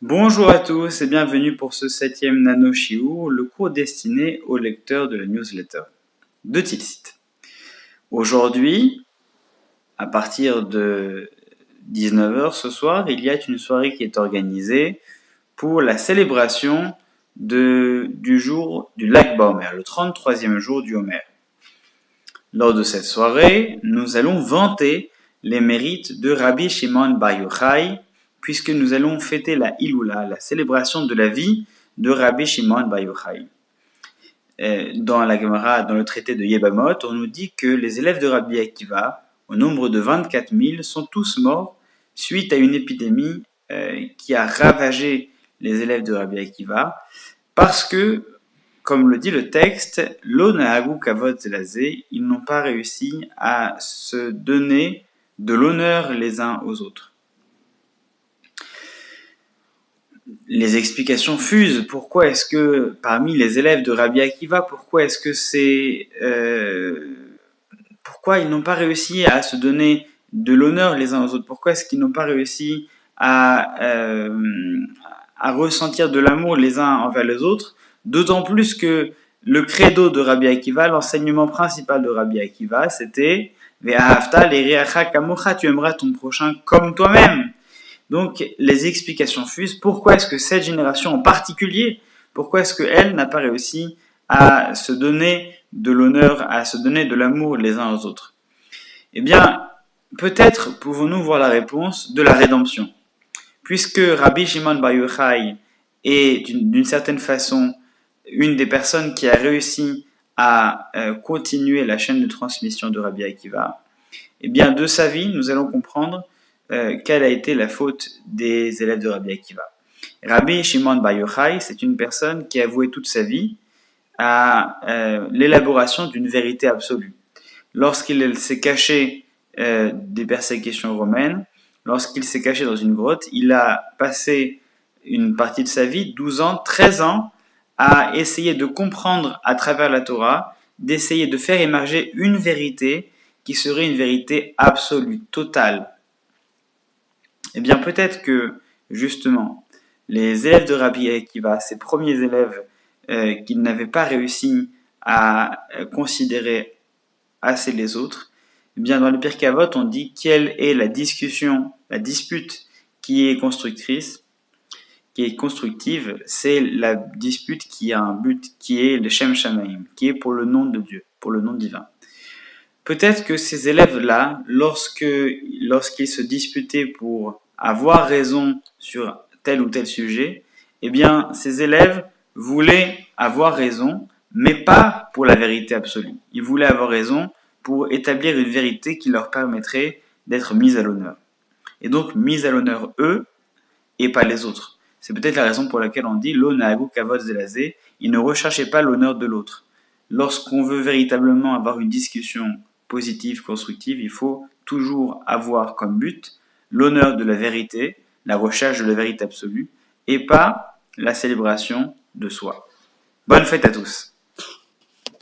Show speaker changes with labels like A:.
A: Bonjour à tous et bienvenue pour ce 7e Nano Shiur, le cours destiné aux lecteurs de la newsletter de Tilsit. Aujourd'hui, à partir de 19h ce soir, il y a une soirée qui est organisée pour la célébration du jour du Lag BaOmer, le 33e jour du Homer. Lors de cette soirée, nous allons vanter les mérites de Rabbi Shimon Bar Yochai, puisque nous allons fêter la Iloula, la célébration de la vie de Rabbi Shimon Bar Yochai. Dans la Gemara, dans le traité de Yebamot, on nous dit que les élèves de Rabbi Akiva, au nombre de 24 000, sont tous morts suite à une épidémie qui a ravagé les élèves de Rabbi Akiva, parce que, comme le dit le texte, Lo Nahagu Kavod Zelazé, ils n'ont pas réussi à se donner de l'honneur les uns aux autres. Les explications fusent. Pourquoi est-ce que parmi les élèves de Rabbi Akiva, pourquoi ils n'ont pas réussi à se donner de l'honneur les uns aux autres? Pourquoi est-ce qu'ils n'ont pas réussi à ressentir de l'amour les uns envers les autres? D'autant plus que le credo de Rabbi Akiva, l'enseignement principal de Rabbi Akiva, c'était Ve'ahavta l'ereacha kamocha, tu aimeras ton prochain comme toi-même. Donc, les explications fusent. Pourquoi est-ce que cette génération en particulier, pourquoi est-ce qu'elle n'a pas réussi à se donner de l'honneur, à se donner de l'amour les uns aux autres? Eh bien, peut-être pouvons-nous voir la réponse de la rédemption. Puisque Rabbi Shimon Bar Yochai est d'une certaine façon une des personnes qui a réussi à continuer la chaîne de transmission de Rabbi Akiva, eh bien, de sa vie, nous allons comprendre quelle a été la faute des élèves de Rabbi Akiva. Rabbi Shimon Bar Yochai, c'est une personne qui a voué toute sa vie à l'élaboration d'une vérité absolue. Lorsqu'il s'est caché des persécutions romaines, lorsqu'il s'est caché dans une grotte, il a passé une partie de sa vie, 12 ans, 13 ans, à essayer de comprendre à travers la Torah, d'essayer de faire émerger une vérité qui serait une vérité absolue, totale. Eh bien, peut-être que, justement, les élèves de Rabbi Akiva, ces premiers élèves qui n'avaient pas réussi à considérer assez les autres, eh bien, dans le Pirkei Avot, on dit quelle est la discussion, la dispute qui est constructrice, qui est constructive, c'est la dispute qui a un but, qui est le Shem Shamaim, qui est pour le nom de Dieu, pour le nom divin. Peut-être que ces élèves-là, lorsqu'ils se disputaient pour avoir raison sur tel ou tel sujet, eh bien, ces élèves voulaient avoir raison, mais pas pour la vérité absolue. Ils voulaient avoir raison pour établir une vérité qui leur permettrait d'être mise à l'honneur. Et donc, mise à l'honneur eux, et pas les autres. C'est peut-être la raison pour laquelle on dit Lo Nahagu Kavod Zelazé, ils ne recherchaient pas l'honneur de l'autre. Lorsqu'on veut véritablement avoir une discussion positive, constructive, il faut toujours avoir comme but l'honneur de la vérité, la recherche de la vérité absolue, et pas la célébration de soi. Bonne fête à tous!